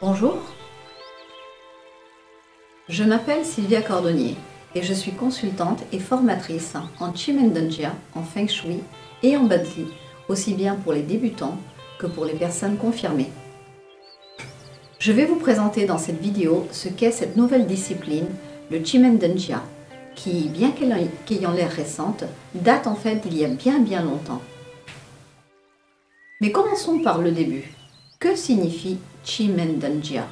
Bonjour, je m'appelle Sylvia Cordonnier et je suis consultante et formatrice en Chimendunjia, en Feng Shui et en Bazi, aussi bien pour les débutants que pour les personnes confirmées. Je vais vous présenter dans cette vidéo ce qu'est cette nouvelle discipline, le Chimendunjia, qui, bien qu'ayant l'air récente, date en fait d'il y a bien longtemps. Mais commençons par le début. Que signifie Chimendunjia?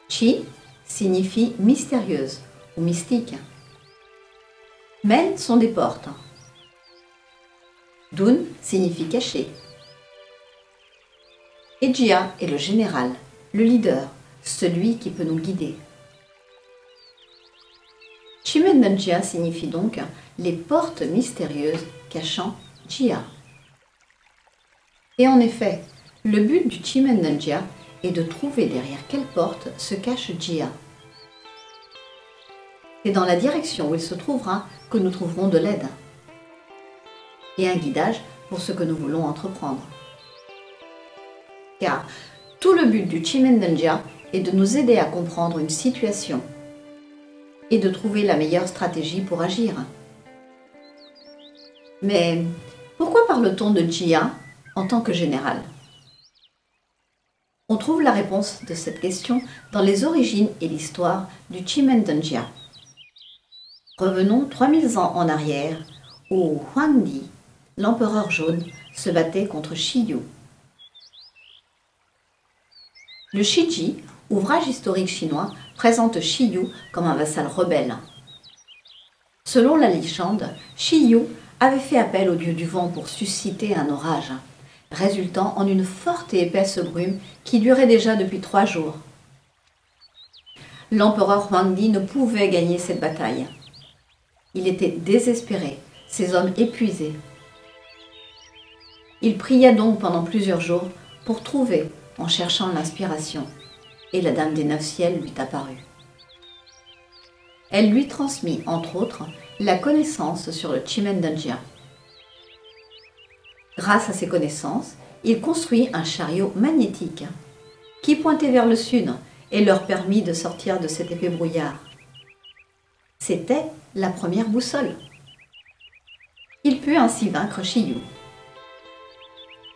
Chi signifie mystérieuse ou mystique. Men sont des portes. Dun signifie caché. Et Jia est le général, le leader, celui qui peut nous guider. Chimendunjia signifie donc les portes mystérieuses cachant Jia. Et en effet, le but du Chimendunjia est de trouver derrière quelle porte se cache Jia. C'est dans la direction où il se trouvera que nous trouverons de l'aide et un guidage pour ce que nous voulons entreprendre. Car tout le but du Chimendunjia est de nous aider à comprendre une situation et de trouver la meilleure stratégie pour agir. Mais pourquoi parle-t-on de Jia en tant que général? On trouve la réponse de cette question dans les origines et l'histoire du Chimendunjia. Revenons 3000 ans en arrière, où Huangdi, l'empereur jaune, se battait contre Shiyu. Le Shiji, ouvrage historique chinois, présente Shiyu comme un vassal rebelle. Selon la légende, Shiyu avait fait appel au dieu du vent pour susciter un orage, résultant en une forte et épaisse brume qui durait déjà depuis 3 jours. L'empereur Huangdi ne pouvait gagner cette bataille. Il était désespéré, ses hommes épuisés. Il pria donc pendant plusieurs jours pour trouver, en cherchant l'inspiration, et la Dame des 9 ciels lui apparut. Elle lui transmit, entre autres, la connaissance sur le Chimendunjia. Grâce à ces connaissances, il construit un chariot magnétique qui pointait vers le sud et leur permit de sortir de cet épais brouillard. C'était la première boussole. Il put ainsi vaincre Shiyu.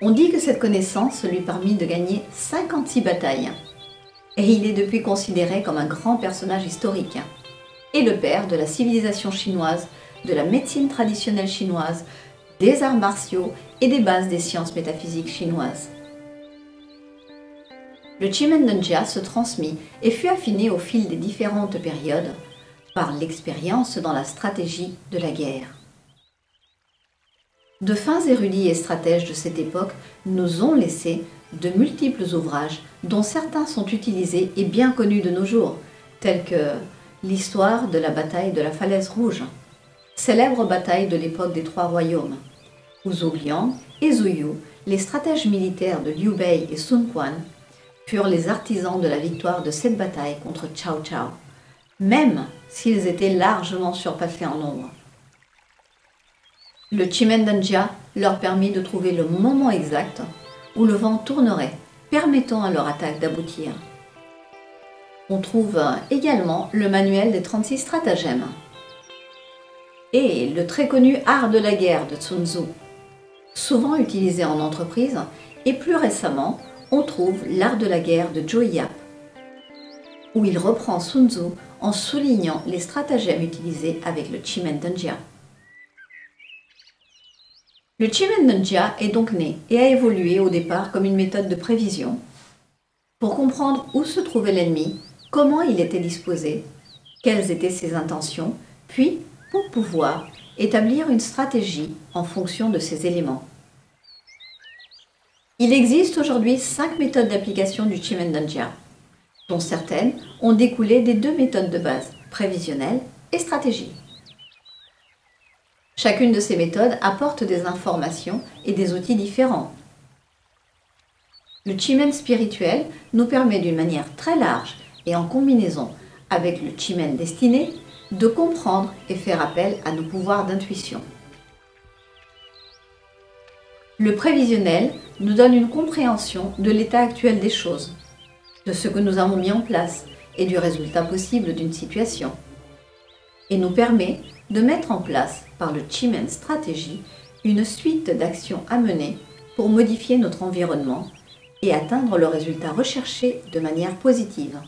On dit que cette connaissance lui permit de gagner 56 batailles. Et il est depuis considéré comme un grand personnage historique et le père de la civilisation chinoise, de la médecine traditionnelle chinoise, des arts martiaux et des bases des sciences métaphysiques chinoises. Le Chimendunjia se transmit et fut affiné au fil des différentes périodes par l'expérience dans la stratégie de la guerre. De fins érudits et stratèges de cette époque nous ont laissé de multiples ouvrages dont certains sont utilisés et bien connus de nos jours, tels que l'histoire de la bataille de la Falaise Rouge, célèbre bataille de l'époque des 3 royaumes, où Zhou Liang et Zhu Yu, les stratèges militaires de Liu Bei et Sun Quan, furent les artisans de la victoire de cette bataille contre Cao Cao, même s'ils étaient largement surpassés en nombre. Le Chimendunjia leur permit de trouver le moment exact où le vent tournerait, permettant à leur attaque d'aboutir. On trouve également le manuel des 36 stratagèmes et le très connu art de la guerre de Sun Tzu, souvent utilisé en entreprise, et plus récemment, on trouve l'art de la guerre de Zhou Yap, où il reprend Sun Tzu en soulignant les stratagèmes utilisés avec le Chimendunjia. Le Chimendunjia est donc né et a évolué au départ comme une méthode de prévision pour comprendre où se trouvait l'ennemi, comment il était disposé, quelles étaient ses intentions, puis pour pouvoir établir une stratégie en fonction de ces éléments. Il existe aujourd'hui 5 méthodes d'application du Chimendunjia, dont certaines ont découlé des 2 méthodes de base, prévisionnelle et stratégie. Chacune de ces méthodes apporte des informations et des outils différents. Le Chimen spirituel nous permet d'une manière très large et en combinaison avec le Chimen destiné de comprendre et faire appel à nos pouvoirs d'intuition. Le prévisionnel nous donne une compréhension de l'état actuel des choses de ce que nous avons mis en place et du résultat possible d'une situation, et nous permet de mettre en place par le Chi-Men Stratégie une suite d'actions à mener pour modifier notre environnement et atteindre le résultat recherché de manière positive.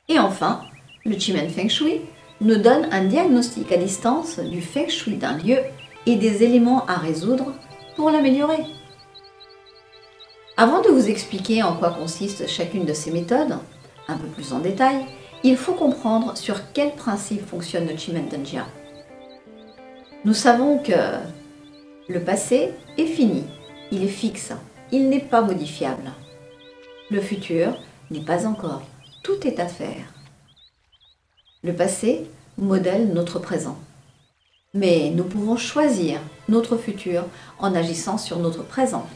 Et enfin, le Chi-Men Feng Shui nous donne un diagnostic à distance du Feng Shui d'un lieu et des éléments à résoudre pour l'améliorer. Avant de vous expliquer en quoi consiste chacune de ces méthodes, un peu plus en détail, il faut comprendre sur quel principe fonctionne le Chimendangya. Nous savons que le passé est fini, il est fixe, il n'est pas modifiable. Le futur n'est pas encore, tout est à faire. Le passé modèle notre présent, mais nous pouvons choisir notre futur en agissant sur notre présent.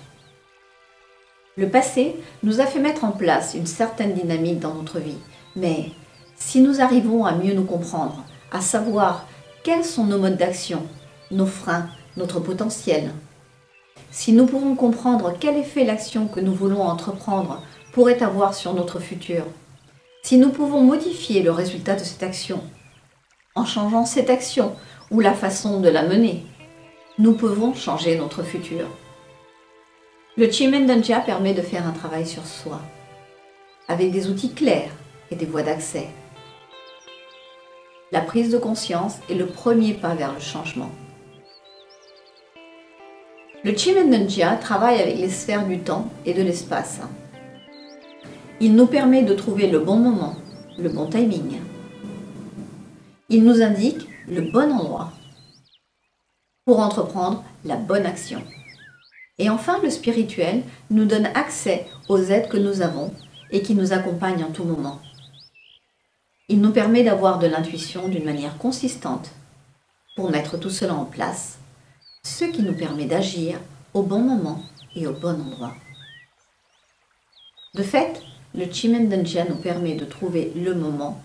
Le passé nous a fait mettre en place une certaine dynamique dans notre vie, mais si nous arrivons à mieux nous comprendre, à savoir quels sont nos modes d'action, nos freins, notre potentiel, si nous pouvons comprendre quel effet l'action que nous voulons entreprendre pourrait avoir sur notre futur, si nous pouvons modifier le résultat de cette action, en changeant cette action ou la façon de la mener, nous pouvons changer notre futur. Le Chimendangya permet de faire un travail sur soi, avec des outils clairs et des voies d'accès. La prise de conscience est le premier pas vers le changement. Le Chimendangya travaille avec les sphères du temps et de l'espace. Il nous permet de trouver le bon moment, le bon timing. Il nous indique le bon endroit pour entreprendre la bonne action. Et enfin, le spirituel nous donne accès aux aides que nous avons et qui nous accompagnent en tout moment. Il nous permet d'avoir de l'intuition d'une manière consistante pour mettre tout cela en place, ce qui nous permet d'agir au bon moment et au bon endroit. De fait, le Chimendangya nous permet de trouver le moment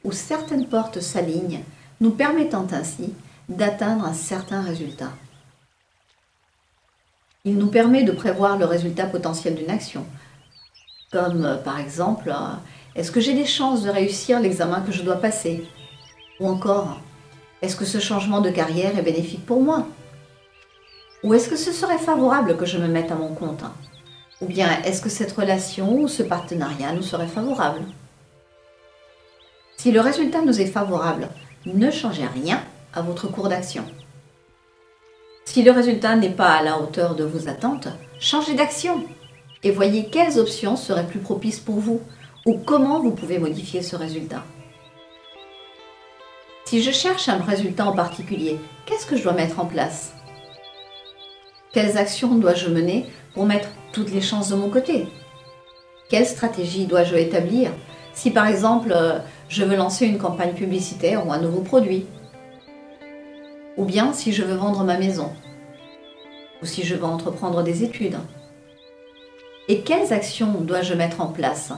où certaines portes s'alignent, nous permettant ainsi d'atteindre un certain résultat. Il nous permet de prévoir le résultat potentiel d'une action, comme par exemple, est-ce que j'ai des chances de réussir l'examen que je dois passer? Ou encore, est-ce que ce changement de carrière est bénéfique pour moi? Ou est-ce que ce serait favorable que je me mette à mon compte? Ou bien est-ce que cette relation ou ce partenariat nous serait favorable? Si le résultat nous est favorable, ne changez rien à votre cours d'action. Si le résultat n'est pas à la hauteur de vos attentes, changez d'action et voyez quelles options seraient plus propices pour vous ou comment vous pouvez modifier ce résultat. Si je cherche un résultat en particulier, qu'est-ce que je dois mettre en place? Quelles actions dois-je mener pour mettre toutes les chances de mon côté? Quelle stratégie dois-je établir si par exemple je veux lancer une campagne publicitaire ou un nouveau produit? Ou bien si je veux vendre ma maison, ou si je veux entreprendre des études. Et quelles actions dois-je mettre en place?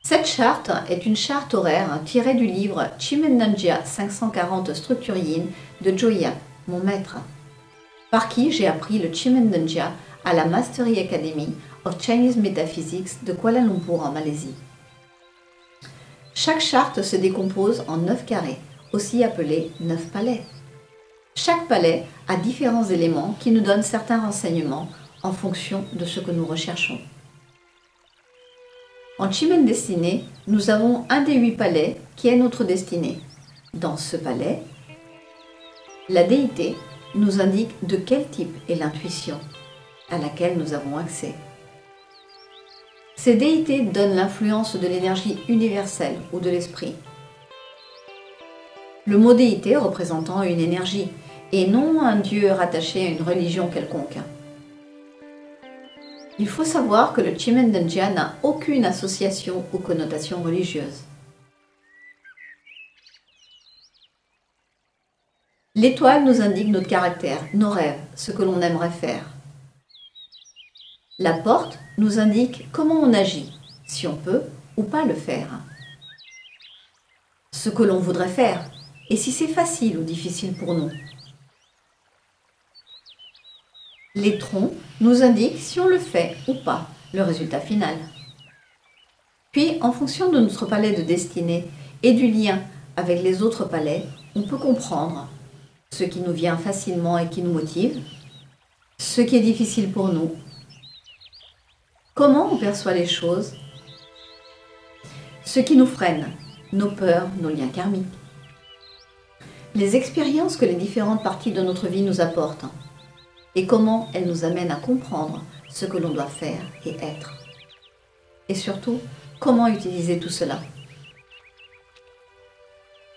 Cette charte est une charte horaire tirée du livre Chimendangya 540 Structure Yin de Joya, mon maître, par qui j'ai appris le Chimendangya à la Mastery Academy of Chinese Metaphysics de Kuala Lumpur en Malaisie. Chaque charte se décompose en 9 carrés, aussi appelés 9 palais. Chaque palais a différents éléments qui nous donnent certains renseignements en fonction de ce que nous recherchons. En Chi-Men Destinée, nous avons un des 8 palais qui est notre destinée. Dans ce palais, la déité nous indique de quel type est l'intuition à laquelle nous avons accès. Ces déités donnent l'influence de l'énergie universelle ou de l'esprit. Le mot déité représentant une énergie et non un dieu rattaché à une religion quelconque. Il faut savoir que le Chimendangya n'a aucune association ou connotation religieuse. L'étoile nous indique notre caractère, nos rêves, ce que l'on aimerait faire. La porte nous indique comment on agit, si on peut ou pas le faire. Ce que l'on voudrait faire, et si c'est facile ou difficile pour nous. Les troncs nous indiquent si on le fait ou pas, le résultat final. Puis, en fonction de notre palais de destinée et du lien avec les autres palais, on peut comprendre ce qui nous vient facilement et qui nous motive, ce qui est difficile pour nous, comment on perçoit les choses, ce qui nous freine, nos peurs, nos liens karmiques, les expériences que les différentes parties de notre vie nous apportent et comment elles nous amènent à comprendre ce que l'on doit faire et être. Et surtout, comment utiliser tout cela.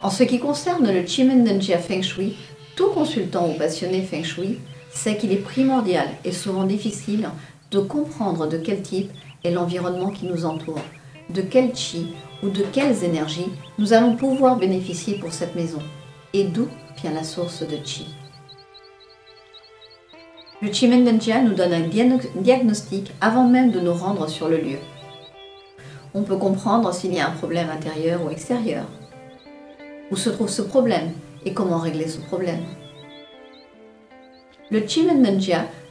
En ce qui concerne le Chimendeng Feng Shui, tout consultant ou passionné Feng Shui sait qu'il est primordial et souvent difficile de comprendre de quel type est l'environnement qui nous entoure, de quel chi ou de quelles énergies nous allons pouvoir bénéficier pour cette maison et d'où vient la source de chi. Le Chimendeng nous donne un diagnostic avant même de nous rendre sur le lieu. On peut comprendre s'il y a un problème intérieur ou extérieur. Où se trouve ce problème et comment régler ce problème. Le Chimendeng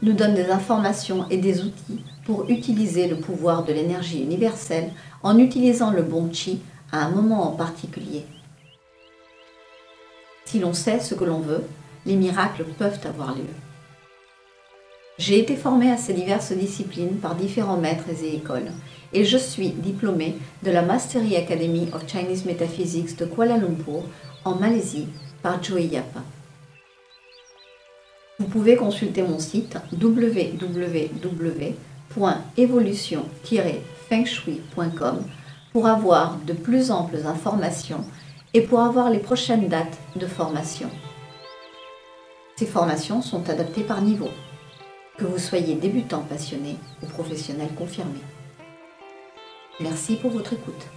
nous donne des informations et des outils pour utiliser le pouvoir de l'énergie universelle en utilisant le bon chi à un moment en particulier. Si l'on sait ce que l'on veut, les miracles peuvent avoir lieu. J'ai été formée à ces diverses disciplines par différents maîtres et écoles et je suis diplômée de la Mastery Academy of Chinese Metaphysics de Kuala Lumpur en Malaisie par Joey Yap. Vous pouvez consulter mon site www.evolution-fengshui.com pour avoir de plus amples informations et pour avoir les prochaines dates de formation. Ces formations sont adaptées par niveau, que vous soyez débutant passionné ou professionnel confirmé. Merci pour votre écoute.